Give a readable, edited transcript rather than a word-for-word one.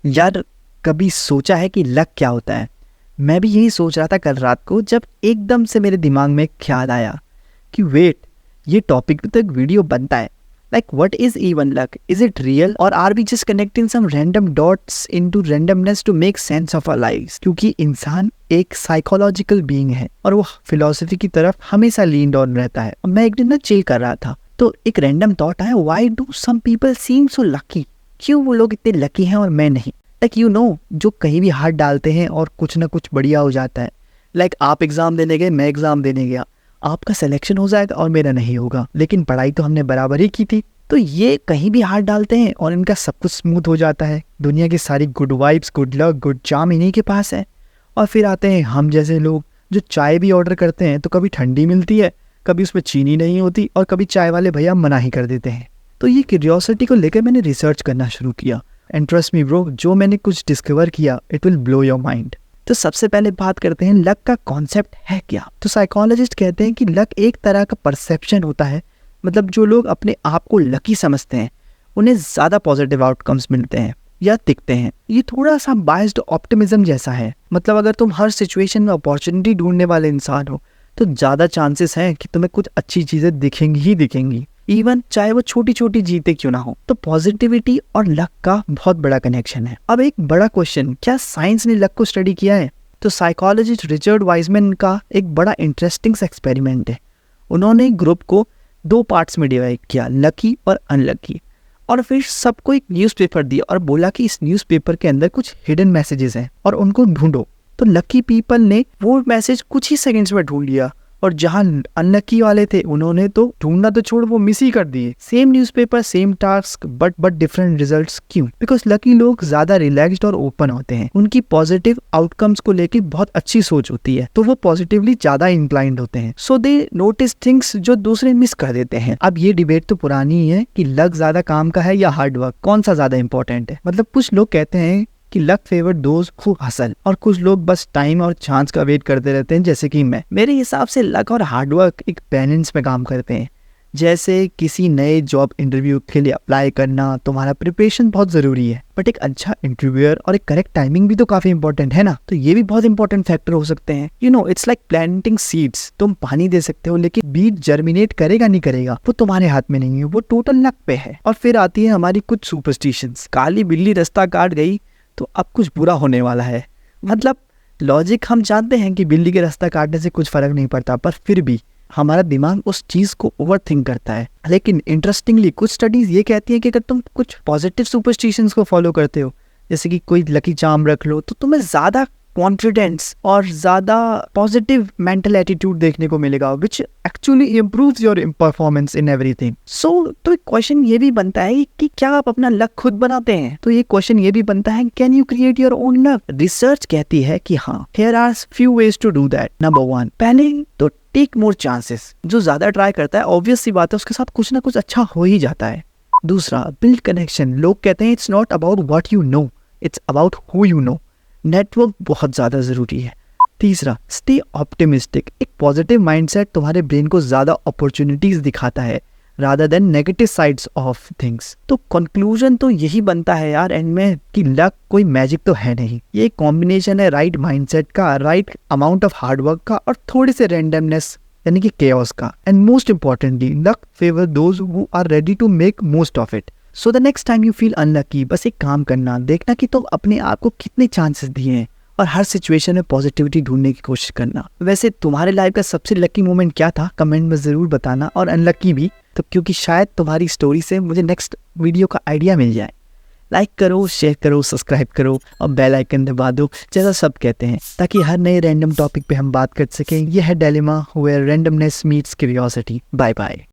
यार, कभी सोचा है कि लक क्या होता है? मैं भी यही सोच रहा था कल रात को, जब एकदम से मेरे दिमाग में एक ख्याल आया कि वेट, ये टॉपिक पे तो एक वीडियो बनता है। Like what is even luck? Is it real और are we just connecting some random dots into randomness to make sense of our lives? क्योंकि इंसान एक साइकोलॉजिकल बीइंग है और वो फिलॉसफी की तरफ हमेशा लीन ऑन रहता है। और मैं एक दिन ना चिल कर रहा था तो एक रैंडम थॉट आया, why do some people seem so lucky? क्यों वो लोग इतने लकी हैं और मैं नहीं? लाइक जो कहीं भी हाथ डालते हैं और कुछ ना कुछ बढ़िया हो जाता है। लाइक आप एग्जाम देने गए, मैं एग्जाम देने गया, आपका सिलेक्शन हो जाएगा और मेरा नहीं होगा, लेकिन पढ़ाई तो हमने बराबर ही की थी। तो ये कहीं भी हाथ डालते हैं और इनका सब कुछ स्मूथ हो जाता है। दुनिया की सारी good vibes, good luck, good charm इन्हीं के पास है। और फिर आते हैं हम जैसे लोग, जो चाय भी ऑर्डर करते हैं तो कभी ठंडी मिलती है, कभी उसमें चीनी नहीं होती और कभी चाय वाले भैया मना ही कर देते हैं। तो ये क्यूरियोसिटी को लेकर मैंने रिसर्च करना शुरू किया। एंड ट्रस्ट मी ब्रो, जो मैंने कुछ डिस्कवर किया, it will blow your mind. तो सबसे पहले बात करते हैं लक का कॉन्सेप्ट है क्या। तो साइकोलॉजिस्ट कहते हैं कि लक एक तरह का परसेप्शन होता है। मतलब जो लोग अपने आप को लकी समझते हैं उन्हें ज़्यादा पॉजिटिव आउटकम्स मिलते हैं या दिखते हैं। ये थोड़ा सा बायस्ड ऑप्टिमिज्म जैसा है। मतलब अगर तुम हर सिचुएशन में अपॉर्चुनिटी ढूंढने वाले इंसान हो तो ज़्यादा चांसेस हैं कि तुम्हें कुछ अच्छी चीज़ें दिखेंगी ही दिखेंगी, इवन चाहे वो छोटी छोटी जीते क्यों ना हो। तो पॉजिटिविटी और लक का बहुत बड़ा कनेक्शन है। अब एक बड़ा क्वेश्चन, क्या साइंस ने लक को स्टडी किया है? तो साइकोलॉजिस्ट रिचर्ड वाइजमैन का एक बड़ा इंटरेस्टिंग एक्सपेरिमेंट है। उन्होंने एक ग्रुप को 2 पार्ट्स में डिवाइड किया, लकी और अनलकी, और फिर सबको एक न्यूज़पेपर दिया और बोला कि इस न्यूज़पेपर के अंदर कुछ हिडन मैसेजेस हैं और उनको ढूंढो। तो लकी पीपल ने वो मैसेज कुछ ही सेकंड्स में ढूंढ लिया और जहां अनलकी वाले थे उन्होंने तो ढूंढना तो छोड़, वो मिस ही कर दिए। Same newspaper, same task, but different results. क्यों? बिकॉज लकी लोग ज्यादा रिलैक्स्ड और ओपन होते हैं, उनकी पॉजिटिव आउटकम्स को लेकर बहुत अच्छी सोच होती है, तो वो पॉजिटिवली ज्यादा इंक्लाइंड होते हैं। सो दे नोटिस थिंग्स जो दूसरे मिस कर देते हैं। अब ये डिबेट तो पुरानी ही है कि लक ज्यादा काम का है या हार्ड वर्क, कौन सा ज्यादा इंपॉर्टेंट है। मतलब कुछ लोग कहते हैं कि luck favour those who hustle, और कुछ लोग बस टाइम और चांस का वेट करते रहते हैं, जैसे कि मैं। मेरे हिसाब से लक और हार्डवर्क एक बैलेंस में काम करते हैं। जैसे किसी नए जॉब इंटरव्यू के लिए अप्लाई करना, तुम्हारा प्रिपरेशन बहुत जरूरी है, बट एक अच्छा इंटरव्यूअर और एक करेक्ट टाइमिंग भी तो काफी इंपॉर्टेंट है ना। तो ये भी बहुत इंपॉर्टेंट फैक्टर हो सकते हैं। It's like planting seeds. तुम पानी दे सकते हो लेकिन बीज जर्मिनेट करेगा नहीं करेगा वो तुम्हारे हाथ में नहीं है, वो टोटल लक पे है। और फिर आती है हमारी कुछ सुपरस्टिशंस। काली बिल्ली रास्ता काट गई तो अब कुछ बुरा होने वाला है। मतलब लॉजिक हम जानते हैं कि बिल्ली के रास्ता काटने से कुछ फर्क नहीं पड़ता, पर फिर भी हमारा दिमाग उस चीज को ओवरथिंक करता है। लेकिन इंटरेस्टिंगली कुछ स्टडीज ये कहती हैं कि अगर तुम कुछ पॉजिटिव सुपरस्टिशंस को फॉलो करते हो, जैसे कि कोई लकी चार्म रख लो, तो तुम्हें ज्यादा कॉन्फिडेंस और ज्यादा पॉजिटिव मेंटल एटीट्यूड देखने को मिलेगा, which actually improves your performance in everything. So तो एक क्वेश्चन ये भी बनता है कि क्या आप अपना लक खुद बनाते हैं? तो ये क्वेश्चन ये भी बनता है, can you create your own luck? Research कहती है कि हाँ, here are few ways to do that. Number 1, पहले तो टेक मोर चांसेस। जो ज्यादा ट्राई करता है, ऑब्वियस सी बात है, उसके साथ कुछ ना कुछ अच्छा हो ही जाता है। दूसरा, बिल्ड कनेक्शन। लोग कहते हैं it's not about what you know, it's about who you know. Network बहुत ज्यादा जरूरी है। तीसरा, स्टे ऑप्टिमिस्टिक। एक पॉजिटिव माइंडसेट तुम्हारे ब्रेन को ज्यादा अपॉर्चुनिटीज दिखाता है rather than negative sides of things. तो कंक्लूजन तो यही बनता है यार एंड में कि लक कोई मैजिक तो है नहीं, ये एक कॉम्बिनेशन है राइट माइंडसेट का, राइट अमाउंट ऑफ हार्डवर्क का और थोड़े से रैंडमनेस यानी कि केओस का। And most importantly, luck favour those who are ready to make most of it. So the next time you feel unlucky, बस एक काम करना, देखना कि तुम अपने आप को कितने चांसेस दिए हैं और हर सिचुएशन में पॉजिटिविटी ढूंढने की कोशिश करना। वैसे तुम्हारे लाइफ का सबसे लकी मोमेंट क्या था, कमेंट में जरूर बताना, और अनलकी भी, तो क्योंकि शायद तुम्हारी स्टोरी से मुझे नेक्स्ट वीडियो का आइडिया मिल जाए। लाइक करो, शेयर करो, सब्सक्राइब करो और बेल आइकन दबा दो, जैसा सब कहते हैं, ताकि हर नए रैंडम टॉपिक पे हम बात कर सकें। यह है dilemma where randomness meets curiosity. Bye bye.